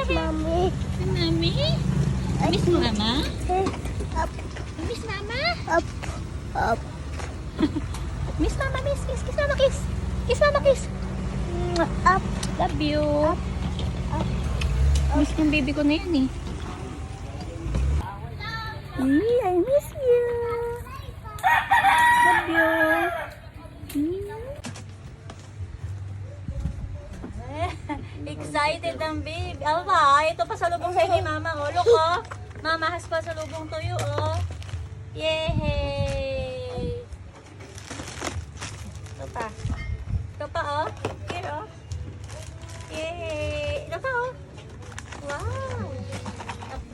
Mami. Mami? Miss mo mama? Up, Miss mama? up, up. Miss mama, miss. Kiss mama, kiss. Kiss mama, kiss. Up, Love you. up, up. Miss yung baby ko na yun eh. I miss you. Love you. Excited ang baby. Alba, ito pa sa lubong sa'yo ni mama. Oh, look oh. Mama has pa sa lubong to you oh. Yay! Ito pa. Ito pa oh. Here oh. Yay! Ito pa oh. Wow!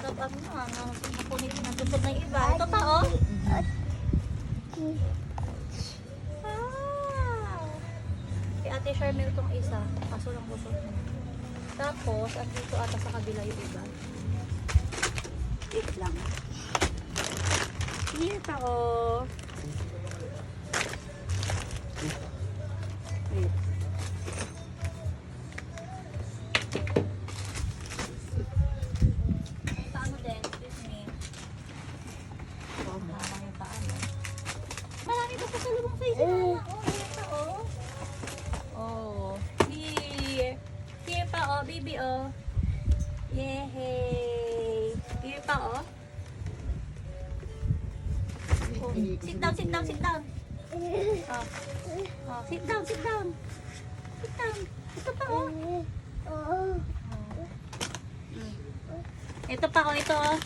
Tap-tap ano. Napunit na tusog ng iba. Ito pa oh. Wow! Si Ate Charmel tong isa. Kaso lang busog na. Tapos, andito ata sa kabila yung iba. Wait lang. Here pa oh. Wait. Paano din? Excuse me. Habang yung paano. Marami pa sa lubong sa isa. Oh, here pa oh. Oh. Here. Here pa oh, baby oh. Yay! Here pa oh. Oh. Sit down, sit down, sit down. Oh. Oh, sit down, sit down. Sit down. Ito pa oh. Oh, Ito pa oh, ito oh.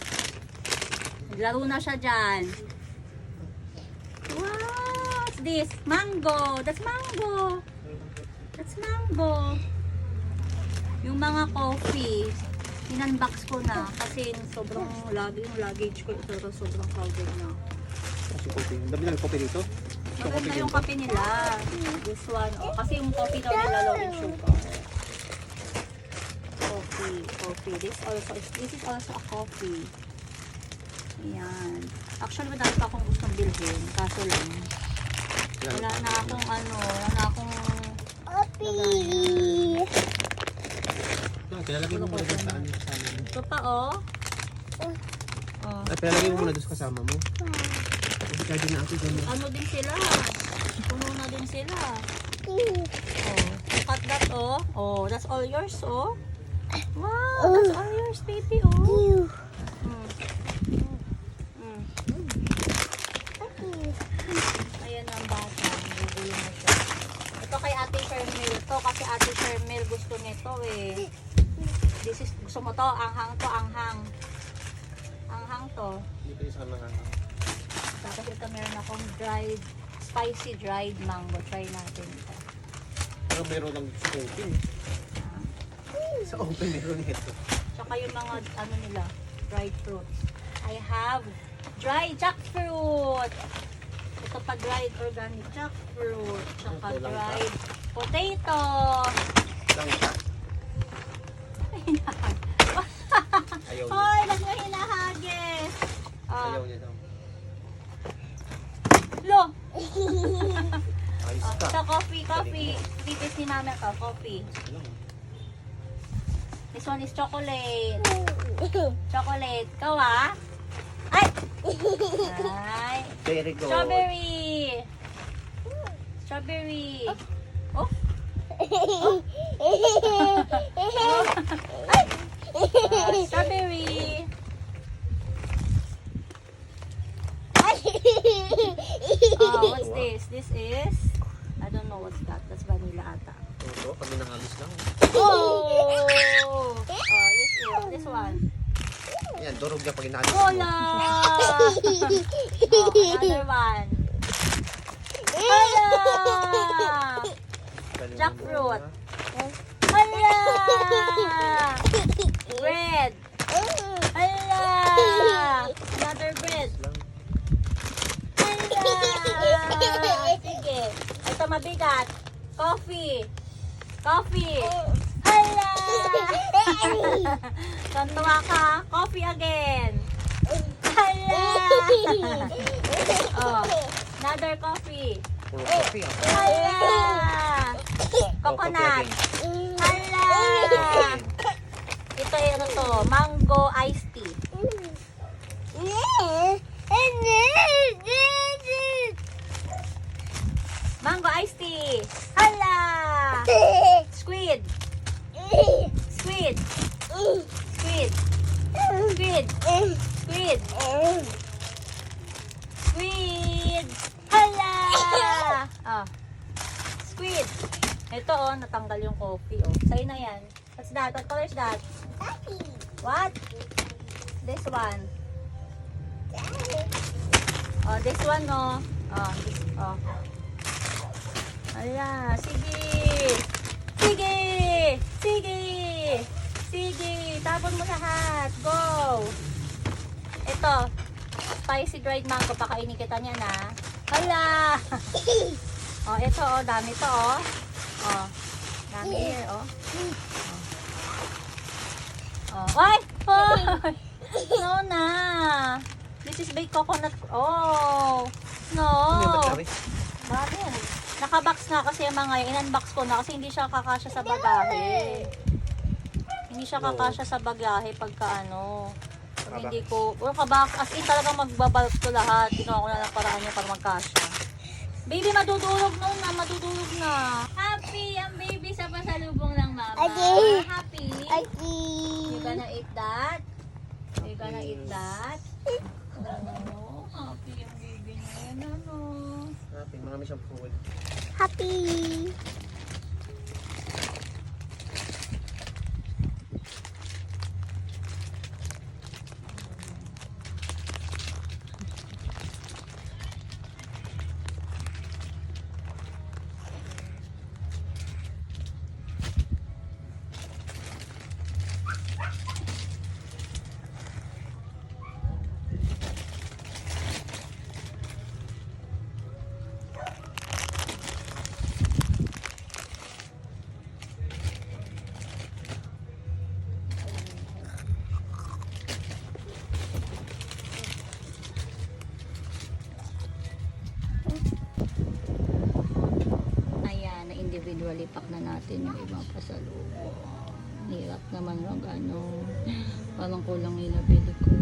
Naglaro na siya dyan. Wow! What's this? Mango! That's mango! That's mango! Yung mga coffee, in-unbox ko na kasi sobrang yung luggage ko ito sobrang crowded na. Kasi coffee. Ang dami lang coffee dito. Maganda yung kape nila. This one, oh, kasi yung coffee daw nila low in sugar. Coffee. This is also a coffee. Ayan. Actually, madami pa akong gustong bilhin. Kaso lang, wala na akong Papi. Pinalagay mo muna doon sa ano kasama mo. ito pa, oh. Oh. Ay, pinalagay mo muna doon sa kasama mo. Kasi kaya din na ako dyan. Ano din sila? Puno na din sila. Oh. Cut that, oh. Oh, that's all yours, oh. Wow, that's all yours, baby, oh. Mm. Ayan ang bata. Nagugulo na siya. Ito kay Ate Charmel. Ito kasi Ate Charmel gusto nito eh. This is, gusto mo to? Anghang to, anghang. Anghang to. Dito yung sana nga. Tapos ito meron akong dried, spicy dried mango. Try natin ito. Pero meron lang sa open. Sa open meron ito. Tsaka yung mga ano nila, dried fruits. I have dried jackfruit. Ito pa dried organic jackfruit. Tsaka Ito lang dried potato. Lang siya. Ayaw niya. Hoy, ba't mo hinahagis? Ayaw niya daw. Lo! Ayos ka. Ito, coffee. Pipis ni mama to, coffee. This one is chocolate. Chocolate. Ikaw ah? Ay! Ay! Very good. Strawberry! Strawberry! Oh! Strawberry! What's this? This is, I don't know what's that. That's vanilla ata. Ito, kami nangalis lang. Oh! This one. Yan, durog niya pag inalis mo. Cola! Another one. Hala! Galing Jackfruit. mo, Hala! Bread. Hala! Another bread. Lang. Hala! Sige. Ito mabigat. Coffee. Hala! Tuntua ka. Coffee again. Hala! Oh, another coffee. Puro coffee ah. Hala! Coconut. Hala! Ito yung ano mango iced tea. Mango iced tea. Hala! Squid. Squid. Squid. Squid. Squid. Squid. Hala! Ah. Squid. Ito oh, natanggal yung coffee oh. Sa'yo na yan. What's that? What color is that? What? This one. Oh, this one oh. Oh, this oh. Ala, sige. Sige. Sige. Sige. Tapon mo lahat. Go. Ito. Spicy dried mango. Pakainin kita niya na. Hala. Oh, ito oh. Dami to oh. Oh. Dami here oh. Oh. Ay! Oh. No na. This is baked coconut. Oh. No. Hindi ba sabi? Bakit? Nakabox na kasi yung mga yun. In-unbox ko na kasi hindi siya kakasya sa bagahe. Hindi siya kakasya sa bagahe pagka ano. Pag hindi ko, kabox, as in talagang magbabalk ko lahat. Ginawa ko na lang paraan niya para magkasya. Baby, madudulog nun na, madudulog na. Happy ang baby sa pasalubong ng mama. Adi. Happy? You gonna eat that? You gonna eat that? Oh, happy ang baby niya. Ano? Happy, marami siyang food. Happy. Ayan, na-individually pack na natin yung ibang pasalubong. Hirap naman mag ano. Parang kulang yung nabili ko.